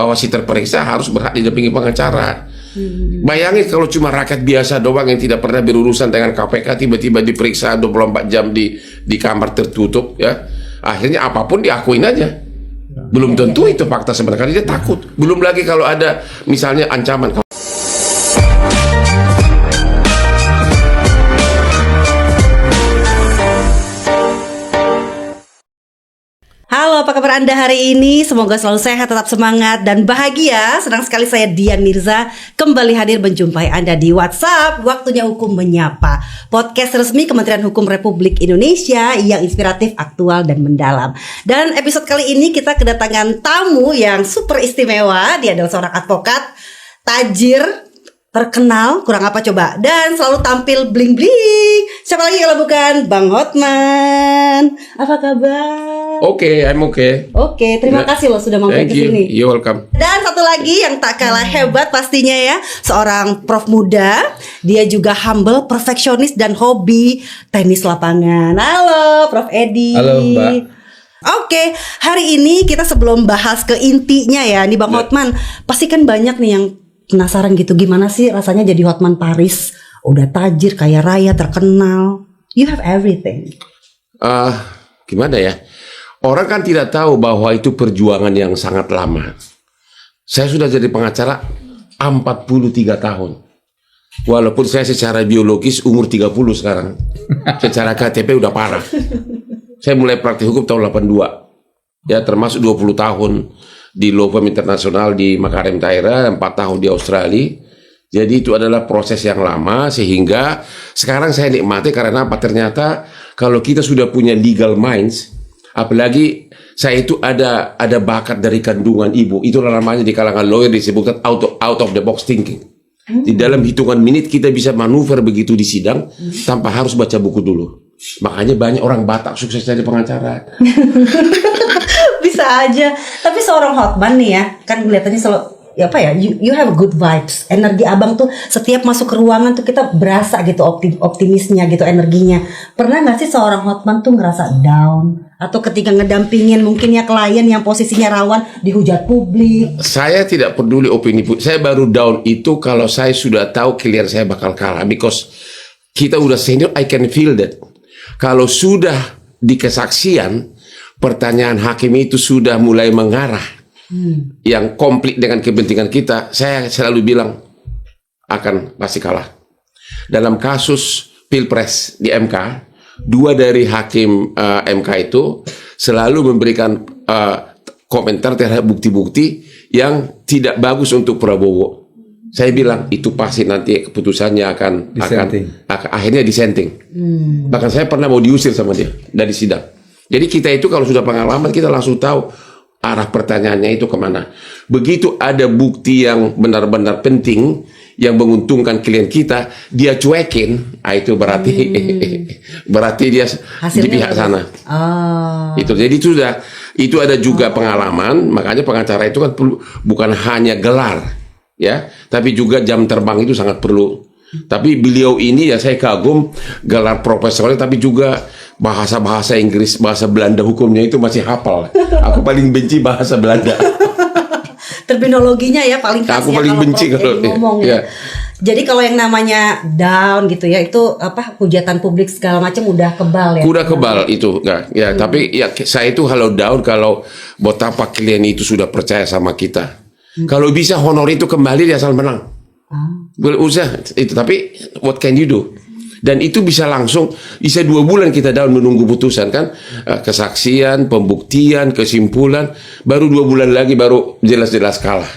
bahwa si terperiksa harus berhak didampingi pengacara. Bayangin kalau cuma rakyat biasa doang yang tidak pernah berurusan dengan KPK tiba-tiba diperiksa 24 jam di kamar tertutup ya. Akhirnya apapun diakuin aja. Belum tentu itu fakta sebenarnya, dia takut. Belum lagi kalau ada misalnya ancaman. Halo, apa kabar Anda hari ini? Semoga selalu sehat, tetap semangat, dan bahagia. Senang sekali saya Dian Mirza kembali hadir menjumpai Anda di WhatsApp Waktunya Hukum Menyapa, podcast resmi Kementerian Hukum Republik Indonesia yang inspiratif, aktual, dan mendalam. Dan episode kali ini kita kedatangan tamu yang super istimewa. Dia adalah seorang advokat, tajir, terkenal, kurang apa coba, dan selalu tampil bling-bling. Siapa lagi kalau bukan Bang Hotman? Apa kabar? Oke, I'm okay. Oke, terima kasih loh sudah mampir ke sini. You're welcome. Dan satu lagi yang tak kalah hebat pastinya ya, seorang prof muda. Dia juga humble, perfeksionis, dan hobi tenis lapangan. Halo, Prof Edi. Halo, Mbak. Oke, hari ini kita sebelum bahas ke intinya ya, nih Bang Hotman, pasti kan banyak nih yang penasaran gitu, gimana sih rasanya jadi Hotman Paris? Udah tajir, kaya raya, terkenal. You have everything. Gimana ya? Orang kan tidak tahu bahwa itu perjuangan yang sangat lama. Saya sudah jadi pengacara 43 tahun. Walaupun saya secara biologis umur 30 sekarang. Secara KTP udah parah. Saya mulai praktik hukum tahun 82. Ya, termasuk 20 tahun di law firm internasional di Makarim Taira, 4 tahun di Australia. Jadi itu adalah proses yang lama, sehingga sekarang saya nikmati karena apa? Ternyata kalau kita sudah punya legal minds, apalagi saya itu ada bakat dari kandungan ibu, itu namanya di kalangan lawyer disebutkan out of the box thinking. Di dalam hitungan menit kita bisa manuver begitu di sidang tanpa harus baca buku dulu. Makanya banyak orang Batak sukses jadi pengacara. Bisa aja. Tapi seorang Hotman nih ya, kan kelihatannya selalu ya apa ya, you have good vibes. Energi abang tuh setiap masuk ke ruangan tuh kita berasa gitu optimisnya gitu, energinya. Pernah gak sih seorang Hotman tuh ngerasa down? Atau ketika ngedampingin mungkin ya klien yang posisinya rawan dihujat publik? Saya tidak peduli opini publik. Saya baru down itu kalau saya sudah tahu klien saya bakal kalah. Because kita udah senior, I can feel that. Kalau sudah di kesaksian, pertanyaan hakim itu sudah mulai mengarah yang komplit dengan kepentingan kita, saya selalu bilang akan pasti kalah. Dalam kasus Pilpres di MK, 2 dari hakim MK itu selalu memberikan komentar terhadap bukti-bukti yang tidak bagus untuk Prabowo. Saya bilang itu pasti nanti keputusannya akan akhirnya disenting. Bahkan saya pernah mau diusir sama dia dari sidang. Jadi kita itu kalau sudah pengalaman kita langsung tahu arah pertanyaannya itu kemana. Begitu ada bukti yang benar-benar penting yang menguntungkan klien kita, dia cuekin, itu berarti berarti dia hasilnya di pihak sana. Itu jadi itu ada juga pengalaman. Makanya pengacara itu kan bukan hanya gelar, ya, tapi juga jam terbang itu sangat perlu. Tapi beliau ini ya saya kagum, gelar profesornya, tapi juga bahasa Inggris, bahasa Belanda hukumnya itu masih hafal. Aku paling benci bahasa Belanda. Terminologinya ya paling khas. Aku paling benci kalau ngomong ya. Jadi kalau yang namanya down gitu ya, itu apa, hujatan publik segala macam udah kebal ya. Udah kebal itu, ya. Tapi ya saya itu kalau down kalau betapa klien itu sudah percaya sama kita. Kalau bisa honor itu kembali dia asal menang. Usah itu, tapi what can you do? Dan itu bisa langsung, bisa 2 bulan kita down menunggu putusan kan, kesaksian, pembuktian, kesimpulan, baru 2 bulan lagi baru jelas-jelas kalah.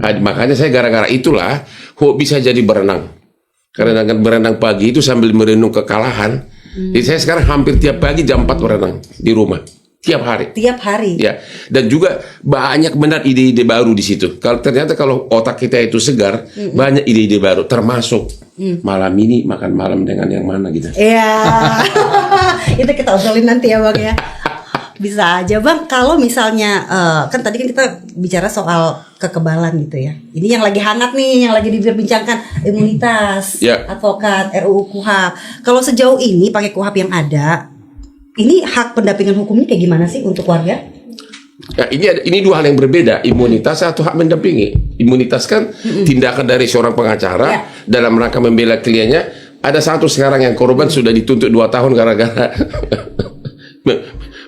Makanya saya gara-gara itulah kok bisa jadi berenang, karena dengan berenang pagi itu sambil merenung kekalahan. Jadi saya sekarang hampir tiap pagi jam 4 berenang di rumah. Tiap hari. Ya. Dan juga banyak benar ide-ide baru di situ. Ternyata kalau otak kita itu segar, banyak ide-ide baru, termasuk malam ini makan malam dengan yang mana gitu. Iya. Itu kita obrolin nanti ya Bang ya. Bisa aja Bang, kalau misalnya kan tadi kan kita bicara soal kekebalan gitu ya. Ini yang lagi hangat nih, yang lagi diperbincangkan, imunitas advokat, RUU KUHP. Kalau sejauh ini pakai KUHP yang ada, ini hak pendampingan hukumnya kayak gimana sih untuk warga? Nah, ini dua hal yang berbeda, imunitas atau hak mendampingi. Imunitas kan tindakan dari seorang pengacara dalam rangka membela kliennya. Ada satu sekarang yang korban sudah dituntut 2 tahun gara-gara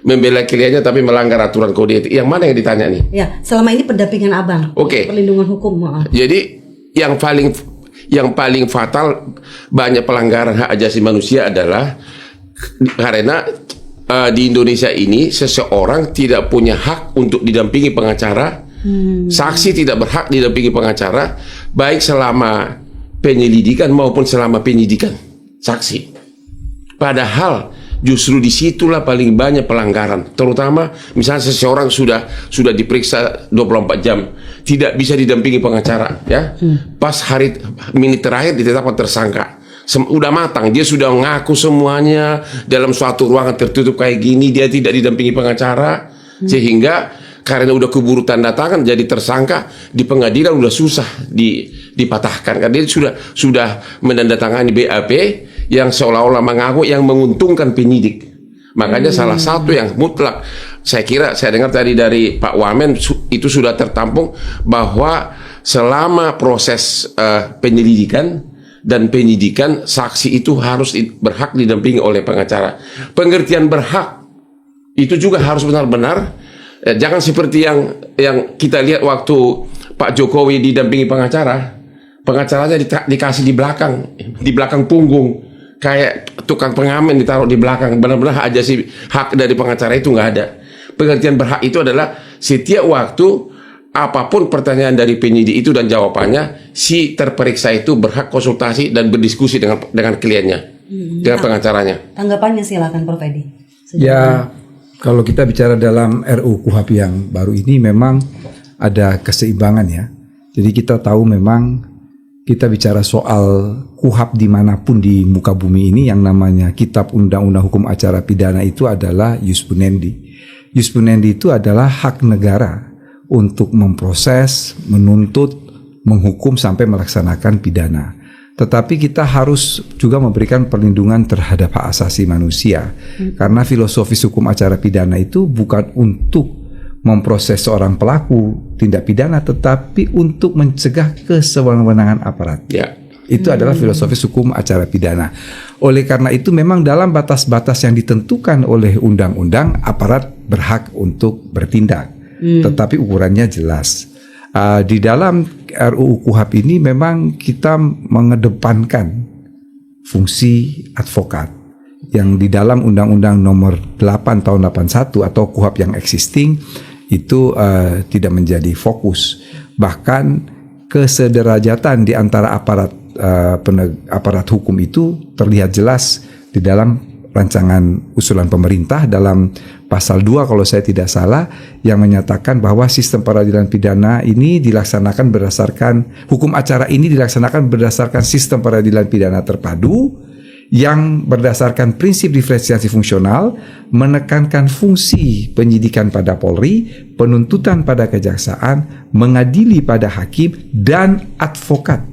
membela kliennya tapi melanggar aturan kode etik. Yang mana yang ditanya nih? Ya, selama ini pendampingan abang. Oke. Perlindungan hukum. Jadi yang paling fatal banyak pelanggaran hak asasi manusia adalah karena di Indonesia ini seseorang tidak punya hak untuk didampingi pengacara, saksi tidak berhak didampingi pengacara, baik selama penyelidikan maupun selama penyidikan saksi. Padahal justru disitulah paling banyak pelanggaran, terutama misalnya seseorang sudah diperiksa 24 jam, tidak bisa didampingi pengacara, ya. Pas menit terakhir ditetapkan tersangka. Udah matang, dia sudah ngaku semuanya dalam suatu ruangan tertutup kayak gini, dia tidak didampingi pengacara, sehingga karena udah keburu tanda tangan jadi tersangka di pengadilan udah susah dipatahkan karena dia sudah menandatangani BAP yang seolah-olah mengaku yang menguntungkan penyidik. Makanya salah satu yang mutlak, saya dengar tadi dari Pak Wamen itu sudah tertampung bahwa selama proses penyelidikan dan penyidikan, saksi itu harus berhak didampingi oleh pengacara. Pengertian berhak itu juga harus benar-benar, jangan seperti yang kita lihat waktu Pak Jokowi didampingi pengacara. Pengacaranya dikasih di belakang punggung, kayak tukang pengamen ditaruh di belakang. Benar-benar hak dari pengacara itu nggak ada. Pengertian berhak itu adalah setiap waktu apapun pertanyaan dari penyidik itu dan jawabannya, si terperiksa itu berhak konsultasi dan berdiskusi dengan kliennya, dengan pengacaranya. Tanggapannya silakan Prof. Edi. Ya, kalau kita bicara dalam RUU KUHP yang baru ini memang ada keseimbangan ya. Jadi kita tahu memang kita bicara soal KUHP dimanapun di muka bumi ini, yang namanya Kitab Undang-Undang Hukum Acara Pidana itu adalah Ius Punendi. Ius Punendi itu adalah hak negara untuk memproses, menuntut, menghukum sampai melaksanakan pidana. Tetapi kita harus juga memberikan perlindungan terhadap hak asasi manusia. Karena filosofis hukum acara pidana itu bukan untuk memproses seorang pelaku tindak pidana, tetapi untuk mencegah kesewenang-wenangan aparat. Ya. Itu adalah filosofis hukum acara pidana. Oleh karena itu memang dalam batas-batas yang ditentukan oleh undang-undang, aparat berhak untuk bertindak. Tetapi ukurannya jelas. Di dalam RUU KUHP ini memang kita mengedepankan fungsi advokat yang di dalam Undang-Undang Nomor 8 Tahun 81 atau KUHP yang existing itu tidak menjadi fokus. Bahkan kesederajatan di antara aparat hukum itu terlihat jelas di dalam rancangan usulan pemerintah dalam pasal 2 kalau saya tidak salah, yang menyatakan bahwa sistem peradilan pidana ini dilaksanakan berdasarkan, hukum acara ini dilaksanakan berdasarkan sistem peradilan pidana terpadu yang berdasarkan prinsip diferensiasi fungsional, menekankan fungsi penyidikan pada Polri, penuntutan pada kejaksaan, mengadili pada hakim, dan advokat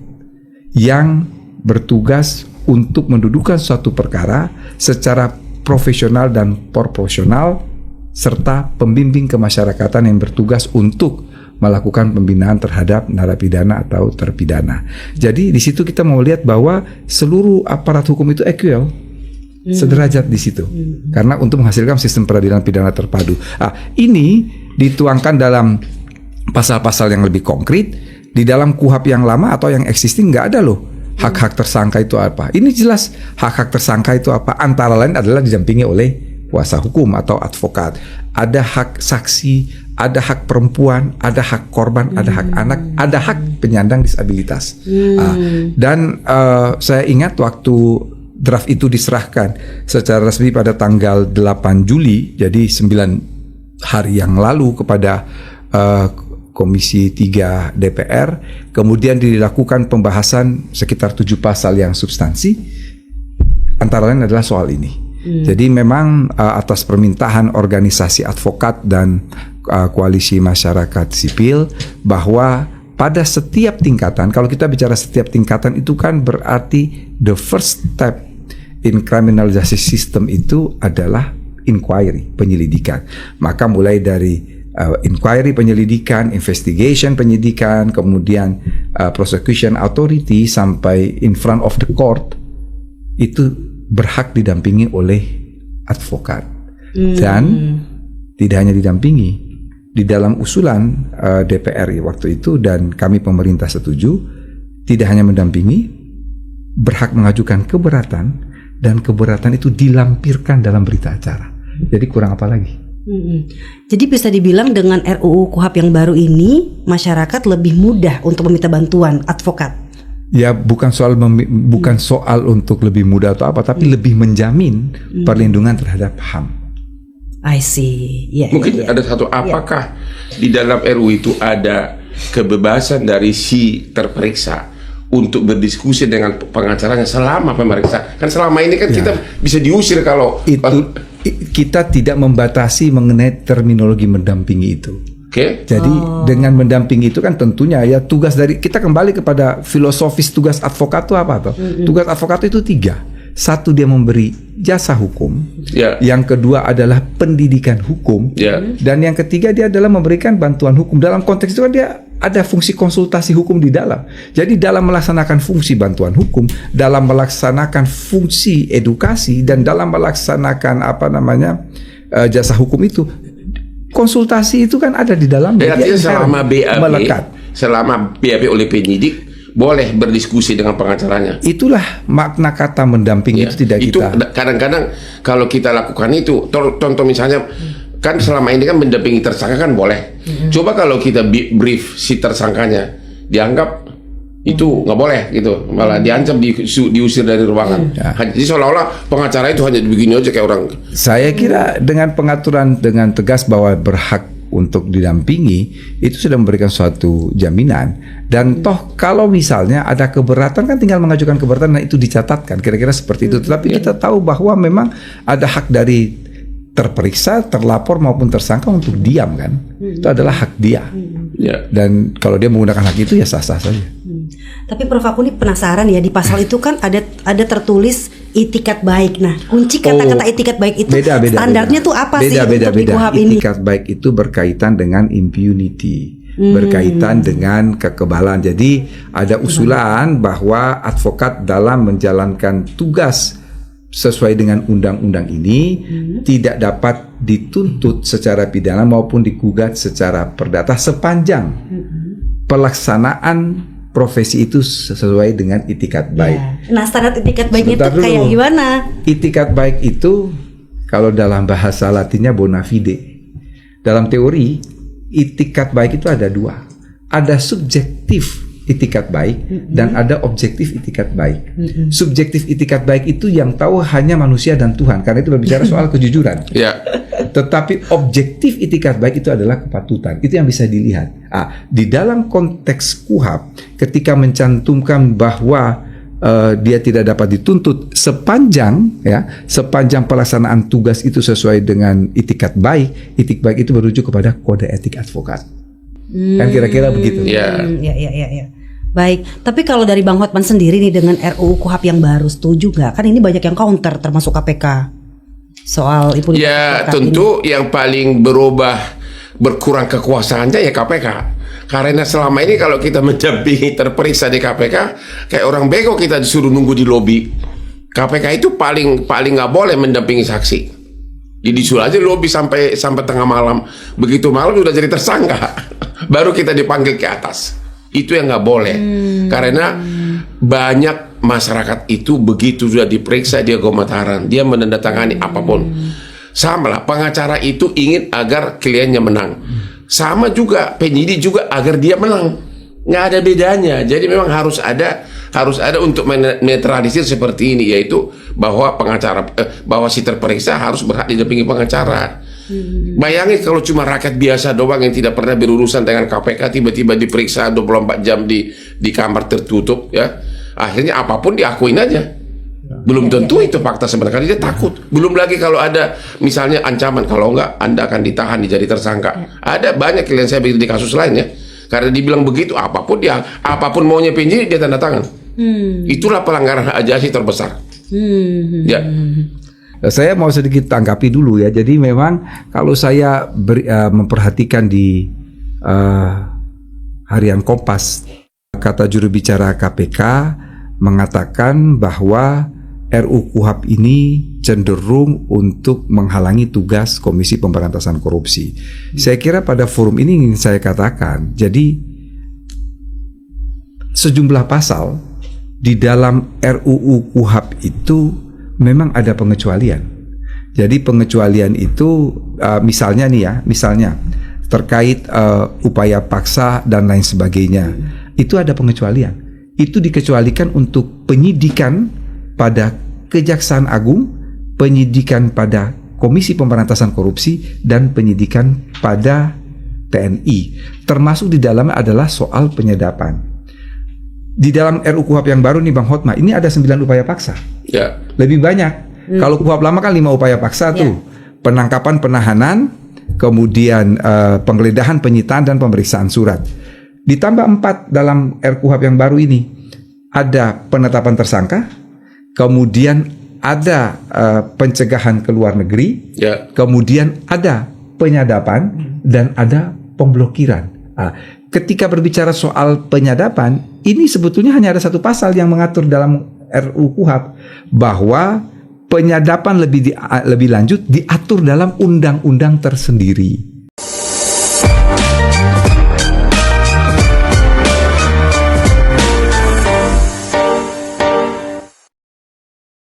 yang bertugas untuk mendudukan suatu perkara secara profesional dan proporsional, serta pembimbing kemasyarakatan yang bertugas untuk melakukan pembinaan terhadap narapidana atau terpidana. Jadi di situ kita mau lihat bahwa seluruh aparat hukum itu equal, sederajat di situ, karena untuk menghasilkan sistem peradilan pidana terpadu. Ini dituangkan dalam pasal-pasal yang lebih konkret. Di dalam KUHP yang lama atau yang existing nggak ada loh hak-hak tersangka itu apa. Ini jelas hak-hak tersangka itu apa. Antara lain adalah didampingi oleh kuasa hukum atau advokat. Ada hak saksi, ada hak perempuan, ada hak korban, ada hak anak, ada hak penyandang disabilitas. Dan saya ingat waktu draft itu diserahkan secara resmi pada tanggal 8 Juli, jadi 9 hari yang lalu kepada Komisi 3 DPR, kemudian dilakukan pembahasan sekitar 7 pasal yang substansi, antara lain adalah soal ini. Jadi memang atas permintaan organisasi advokat dan koalisi masyarakat sipil, bahwa pada setiap tingkatan, kalau kita bicara setiap tingkatan itu kan berarti the first step in criminal justice system itu adalah inquiry, penyelidikan. Maka mulai dari inquiry penyelidikan, investigation penyidikan, kemudian prosecution authority sampai in front of the court, itu berhak didampingi oleh advokat. Dan tidak hanya didampingi, di dalam usulan DPR waktu itu dan kami pemerintah setuju, tidak hanya mendampingi, berhak mengajukan keberatan, dan keberatan itu dilampirkan dalam berita acara. Jadi kurang apa lagi? Jadi bisa dibilang dengan RUU KUHP yang baru ini, masyarakat lebih mudah untuk meminta bantuan advokat. Ya bukan soal untuk lebih mudah atau apa, tapi lebih menjamin perlindungan terhadap HAM. I see. Mungkin ada satu, apakah di dalam RUU itu ada kebebasan dari si terperiksa untuk berdiskusi dengan pengacaranya selama pemeriksaan? Kan selama ini kan kita bisa diusir kalau itu kita tidak membatasi mengenai terminologi mendampingi itu. Jadi dengan mendampingi itu kan tentunya ya tugas dari kita, kembali kepada filosofis tugas advokat itu apa tuh? Tugas advokat itu 3. Satu, dia memberi jasa hukum. Yang kedua adalah pendidikan hukum. Dan yang ketiga dia adalah memberikan bantuan hukum. Dalam konteks itu kan dia ada fungsi konsultasi hukum di dalam. Jadi dalam melaksanakan fungsi bantuan hukum, dalam melaksanakan fungsi edukasi, dan dalam melaksanakan jasa hukum itu, konsultasi itu kan ada di dalam. Artinya selama BAP oleh penyidik boleh berdiskusi dengan pengacaranya. Itulah makna kata mendampingi. Itu tidak itu kita. Kadang-kadang kalau kita lakukan itu, contoh misalnya, kan selama ini kan mendampingi tersangka kan boleh. Coba kalau kita brief si tersangkanya, dianggap itu nggak boleh gitu, malah diancam diusir dari ruangan. Jadi seolah-olah pengacara itu hanya begini aja kayak orang. Saya kira dengan pengaturan dengan tegas bahwa berhak untuk didampingi itu sudah memberikan suatu jaminan. Dan toh kalau misalnya ada keberatan kan tinggal mengajukan keberatan dan itu dicatatkan, kira-kira seperti itu. Tetapi kita tahu bahwa memang ada hak dari terperiksa, terlapor maupun tersangka untuk diam kan. Itu adalah hak dia. Dan kalau dia menggunakan hak itu ya sah-sah saja. Tapi Prof, aku ini penasaran ya, di pasal itu kan ada tertulis itikat baik. Nah, kunci kata-kata itikat baik itu standarnya tuh apa sih untuk di KUHP ini? Itikat baik itu berkaitan dengan impunity, berkaitan dengan kekebalan. Jadi ada usulan bahwa advokat dalam menjalankan tugas sesuai dengan undang-undang ini tidak dapat dituntut secara pidana maupun digugat secara perdata sepanjang pelaksanaan profesi itu sesuai dengan itikat baik. Nah, standar itikat baiknya itu kayak gimana? Itikat baik itu kalau dalam bahasa Latinnya bona fide. Dalam teori, itikat baik itu ada 2. Ada subjektif itikat baik dan ada objektif itikat baik. Subjektif itikat baik itu yang tahu hanya manusia dan Tuhan, karena itu berbicara soal kejujuran. Tetapi objektif itikat baik itu adalah kepatutan. Itu yang bisa dilihat. Di dalam konteks KUHP, ketika mencantumkan bahwa dia tidak dapat dituntut sepanjang pelaksanaan tugas itu sesuai dengan itikat baik itu merujuk kepada kode etik advokat. Kan kira-kira begitu. Ya. Baik, tapi kalau dari Bang Hotman sendiri nih dengan RUU KUHP yang baru, setuju nggak? Kan ini banyak yang counter termasuk KPK soal impunitas. Ya tentu ini yang paling berkurang kekuasaannya ya KPK. Karena selama ini kalau kita mendampingi terperiksa di KPK, kayak orang bego kita disuruh nunggu di lobi. KPK itu paling nggak boleh mendampingi saksi. Jadi disuruh aja lobi sampai tengah malam. Begitu malam sudah jadi tersangka, baru kita dipanggil ke atas. Itu yang nggak boleh. Karena banyak masyarakat itu begitu sudah diperiksa dia gemetaran, dia menandatangani apapun. Sama lah, pengacara itu ingin agar kliennya menang. Sama juga penyidik juga agar dia menang. Nggak ada bedanya. Jadi memang harus ada untuk menetralisir seperti ini, yaitu bahwa bahwa si terperiksa harus berhak didampingi pengacara. Bayangin kalau cuma rakyat biasa doang yang tidak pernah berurusan dengan KPK tiba-tiba diperiksa 24 jam di kamar tertutup ya. Akhirnya apapun diakuin aja. Belum tentu itu fakta sebenarnya, dia takut. Belum lagi kalau ada misalnya ancaman, kalau enggak Anda akan ditahan, jadi tersangka. Ada banyak klien saya begitu di kasus lain ya. Karena dibilang begitu, apapun maunya penyidik dia tanda tangan. Itulah pelanggaran hak asasi terbesar. Ya. Saya mau sedikit tanggapi dulu ya. Jadi memang kalau saya memperhatikan di harian Kompas, kata juru bicara KPK mengatakan bahwa RUU KUHP ini cenderung untuk menghalangi tugas Komisi Pemberantasan Korupsi. Saya kira pada forum ini ingin saya katakan, jadi sejumlah pasal di dalam RUU KUHP itu memang ada pengecualian. Jadi pengecualian itu misalnya terkait upaya paksa dan lain sebagainya, itu ada pengecualian. Itu dikecualikan untuk penyidikan pada Kejaksaan Agung, penyidikan pada Komisi Pemberantasan Korupsi, dan penyidikan pada TNI. Termasuk di dalamnya adalah soal penyedapan. Di dalam RUU KUHP yang baru nih Bang Hotma, ini ada 9 upaya paksa. Ya. Lebih banyak. Kalau KUHP lama kan 5 upaya paksa tuh. Penangkapan, penahanan, kemudian penggeledahan, penyitaan, dan pemeriksaan surat. Ditambah 4 dalam RUU KUHP yang baru ini. Ada penetapan tersangka, kemudian ada pencegahan ke luar negeri, kemudian ada penyadapan, dan ada pemblokiran. Ketika berbicara soal penyadapan, ini sebetulnya hanya ada satu pasal yang mengatur dalam RUU KUHP bahwa penyadapan lebih lanjut diatur dalam undang-undang tersendiri.